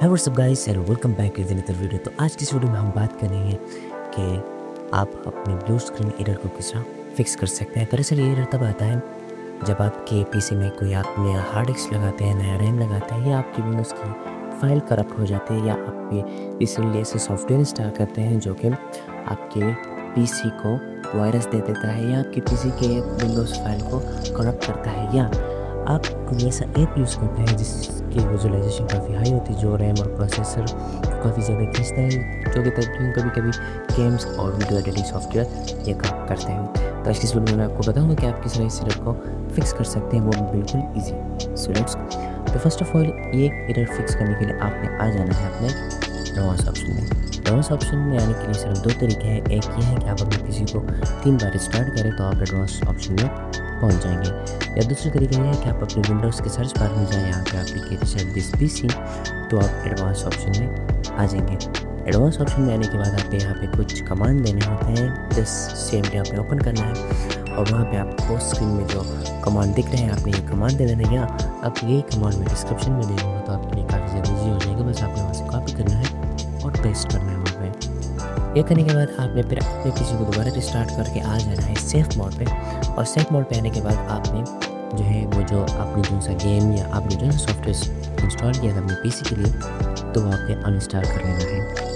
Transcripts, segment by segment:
Hi what's up guys and welcome back with another video. तो आज की इस वीडियो में हम बात करेंगे कि आप अपने ब्लू स्क्रीन एरर को किस तरह फिक्स कर सकते हैं। दरअसल ये एरर तब आता है जब आपके पीसी में कोई आप नया हार्ड डिस्क लगाते हैं, नया रैम लगाते हैं, या आपकी विंडोज़ की फाइल करप्ट हो जाती है, या आपके पीसी में ऐसे सॉफ्टवेयर इंस्टॉल करते हैं जो कि आपके पीसी को वायरस दे देता है, या आपके पीसी के विंडोज़ फाइल को करप्ट करता है, या आप कोई ऐसा ऐप यूज़ करते हैं जिसकी विजुअलाइजेशन काफ़ी हाई होती है, जो रैम और प्रोसेसर को काफ़ी ज़्यादा खींचता है, जो कि कभी कभी गेम्स और वीडियो एडिटिंग सॉफ्टवेयर ये काम करते हैं। तो आज की इस वीडियो में मैं आपको बताऊंगा कि आप किस तरह इस एरर को फिक्स कर सकते हैं, वो भी बिल्कुल ईजी। सो लेट्स तो फर्स्ट ऑफ ऑल ये एरर फिक्स करने के लिए आपने आ जाना है अपने एडवांस ऑप्शन में। एडवांस ऑप्शन में आने के लिए सिर्फ दो तरीके हैं। एक ये है कि आप अपने पीसी को 3 बार स्टार्ट करें तो आप एडवांस ऑप्शन में पहुंच जाएंगे, या दूसरा तरीका ये है कि आप अपने विंडोज़ के सर्च बार में जाएं, यहाँ पे आप लिखिए सेट दिस पीसी, तो आप एडवांस ऑप्शन में आ जाएंगे। एडवांस ऑप्शन में आने के बाद आप यहाँ पे कुछ कमांड देने होते हैं, जस्ट सेम आपने ओपन करना है और वहाँ पे आपको स्क्रीन में जो कमांड दिख रहे हैं आपने ये कमांड दे देना, या आप यही कमांड में डिस्क्रिप्शन में दे दूँगा तो आपके लिए काफ़ी ज़्यादा ईजी हो जाएगा। बस आपने वहाँ से कॉपी करना है और पेस्ट करना है वहाँ पे। ये करने के बाद आपने फिर अपने पीसी को दोबारा रिस्टार्ट करके आ जाना है सेफ मोड पे, और सेफ मोड पे आने के बाद आपने जो है वो जो आपने जो सा गेम या आपने जो सा सॉफ्टवेयर इंस्टॉल किया था अपने पीसी के लिए, तो वो आपने अनइंस्टॉल कर लेना है।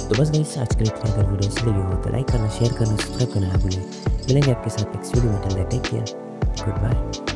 तो बस गाइस आज के लिए इतना। अगर वीडियो अच्छी लगी हो तो लाइक करना, शेयर करना, सब्सक्राइब करना ना भूलें। मिलेंगे आपके साथ नेक्स्ट वीडियो में। Take care, good bye.